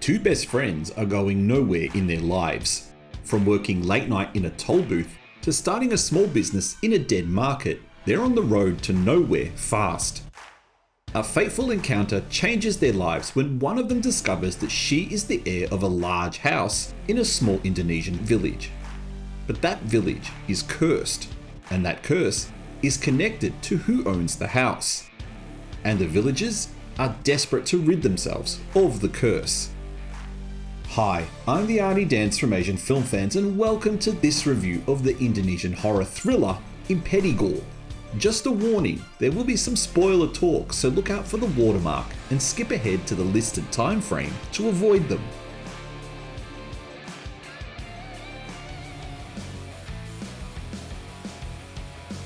Two best friends are going nowhere in their lives. From working late night in a toll booth to starting a small business in a dead market, they're on the road to nowhere fast. A fateful encounter changes their lives when one of them discovers that she is the heir of a large house in a small Indonesian village. But that village is cursed, and that curse is connected to who owns the house. And the villagers are desperate to rid themselves of the curse. Hi, I'm the Arnie Dance from Asian Film Fans, and welcome to this review of the Indonesian horror thriller Impetigore. Just a warning, there will be some spoiler talk, so look out for the watermark and skip ahead to the listed time frame to avoid them.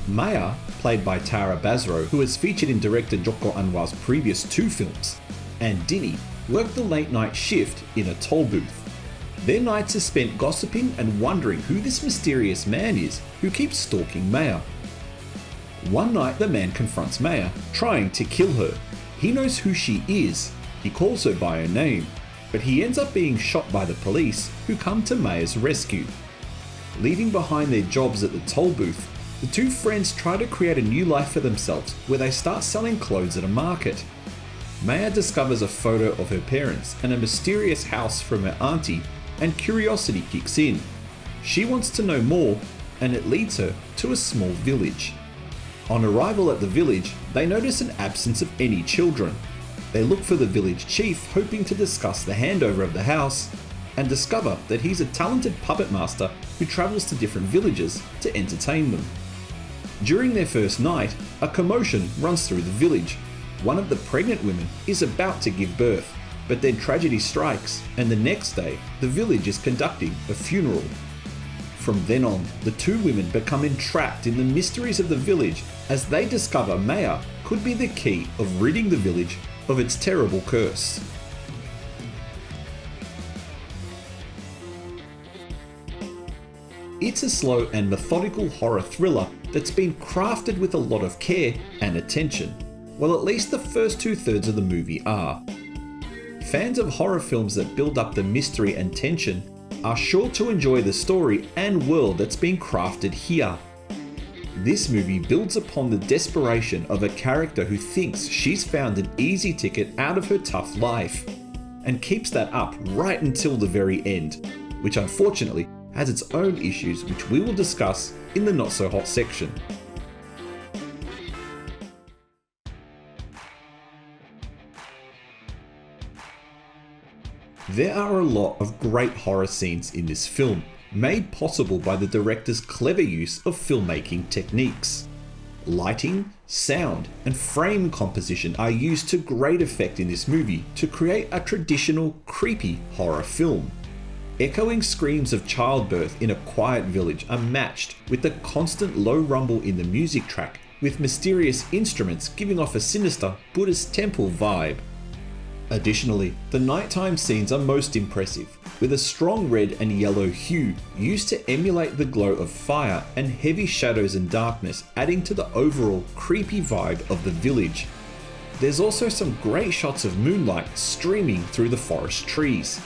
Maya, played by Basro, who has featured in director Joko Anwar's previous two films, and Dini worked the late night shift in a toll booth. Their nights are spent gossiping and wondering who this mysterious man is who keeps stalking Maya. One night the man confronts Maya, trying to kill her. He knows who she is, he calls her by her name, but he ends up being shot by the police, who come to Maya's rescue. Leaving behind their jobs at the toll booth, the two friends try to create a new life for themselves where they start selling clothes at a market. Maya discovers a photo of her parents and a mysterious house from her auntie, and curiosity kicks in. She wants to know more, and it leads her to a small village. On arrival at the village, they notice an absence of any children. They look for the village chief, hoping to discuss the handover of the house, and discover that he's a talented puppet master who travels to different villages to entertain them. During their first night, a commotion runs through the village. One of the pregnant women is about to give birth, but then tragedy strikes, and the next day, the village is conducting a funeral. From then on, the two women become entrapped in the mysteries of the village as they discover Maya could be the key of ridding the village of its terrible curse. It's a slow and methodical horror thriller that's been crafted with a lot of care and attention. Well, at least the first 2/3 of the movie are. Fans of horror films that build up the mystery and tension are sure to enjoy the story and world that's been crafted here. This movie builds upon the desperation of a character who thinks she's found an easy ticket out of her tough life, and keeps that up right until the very end, which unfortunately has its own issues, which we will discuss in the not so hot section. There are a lot of great horror scenes in this film, made possible by the director's clever use of filmmaking techniques. Lighting, sound, and frame composition are used to great effect in this movie to create a traditional, creepy horror film. Echoing screams of childbirth in a quiet village are matched with the constant low rumble in the music track, with mysterious instruments giving off a sinister Buddhist temple vibe. Additionally, the nighttime scenes are most impressive, with a strong red and yellow hue used to emulate the glow of fire, and heavy shadows and darkness adding to the overall creepy vibe of the village. There's also some great shots of moonlight streaming through the forest trees.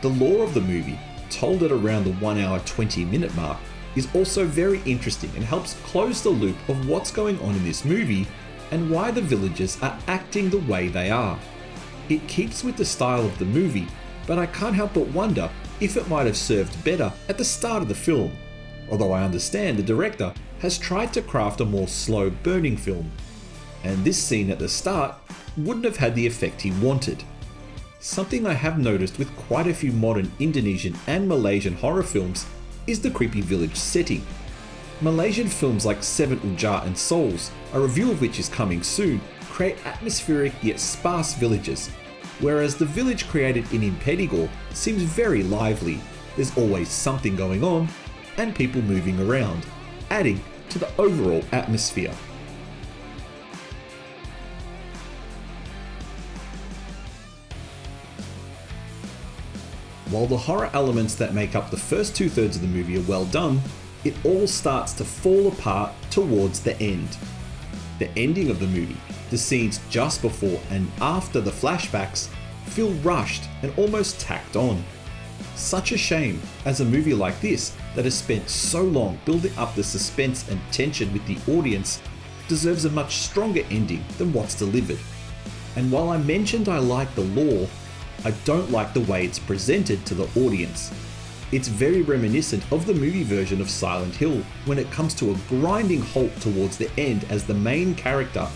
The lore of the movie, told at around the 1 hour 20-minute mark, is also very interesting and helps close the loop of what's going on in this movie and why the villagers are acting the way they are. It keeps with the style of the movie, but I can't help but wonder if it might have served better at the start of the film, although I understand the director has tried to craft a more slow burning film, and this scene at the start wouldn't have had the effect he wanted. Something I have noticed with quite a few modern Indonesian and Malaysian horror films is the creepy village setting. Malaysian films like Seven Ujar and Souls, a review of which is coming soon, create atmospheric yet sparse villages, whereas the village created in Impetigore seems very lively. There's always something going on and people moving around, adding to the overall atmosphere. While the horror elements that make up the first 2/3 of the movie are well done, it all starts to fall apart towards the end. The ending of the movie, the scenes just before and after the flashbacks, feel rushed and almost tacked on. Such a shame, as a movie like this that has spent so long building up the suspense and tension with the audience deserves a much stronger ending than what's delivered. And while I mentioned I like the lore, I don't like the way it's presented to the audience. It's very reminiscent of the movie version of Silent Hill when it comes to a grinding halt towards the end as the main character,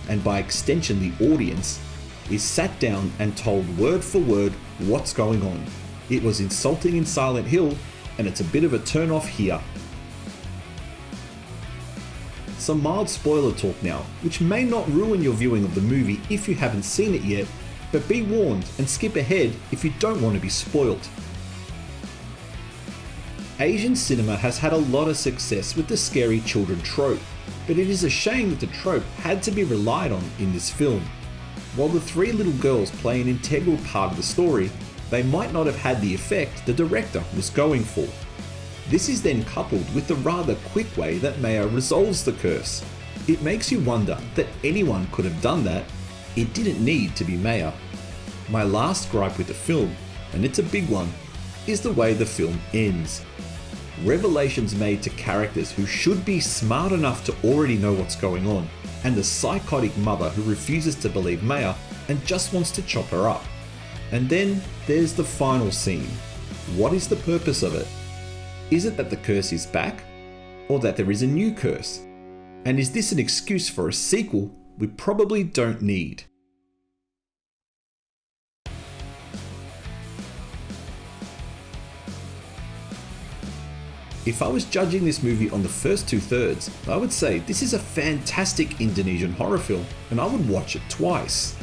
and by extension the audience, is sat down and told word for word what's going on. It was insulting in Silent Hill, and it's a bit of a turn off here. Some mild spoiler talk now, which may not ruin your viewing of the movie if you haven't seen it yet, but be warned and skip ahead if you don't want to be spoiled. Asian cinema has had a lot of success with the scary children trope, but it is a shame that the trope had to be relied on in this film. While the three little girls play an integral part of the story, they might not have had the effect the director was going for. This is then coupled with the rather quick way that Maya resolves the curse. It makes you wonder that anyone could have done that. It didn't need to be Maya. My last gripe with the film, and it's a big one, is the way the film ends. Revelations made to characters who should be smart enough to already know what's going on, and the psychotic mother who refuses to believe Maya and just wants to chop her up. And then there's the final scene. What is the purpose of it? Is it that the curse is back? Or that there is a new curse? And is this an excuse for a sequel we probably don't need? If I was judging this movie on the first 2/3, I would say this is a fantastic Indonesian horror film and I would watch it twice.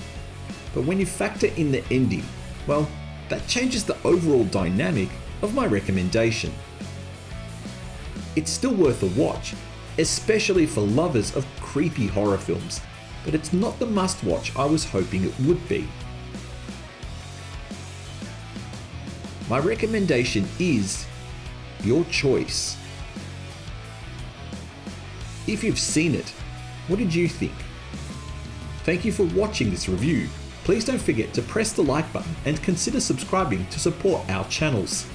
But when you factor in the ending, well, that changes the overall dynamic of my recommendation. It's still worth a watch, especially for lovers of creepy horror films, but it's not the must-watch I was hoping it would be. My recommendation is your choice. If you've seen it, what did you think? Thank you for watching this review. Please don't forget to press the like button and consider subscribing to support our channels.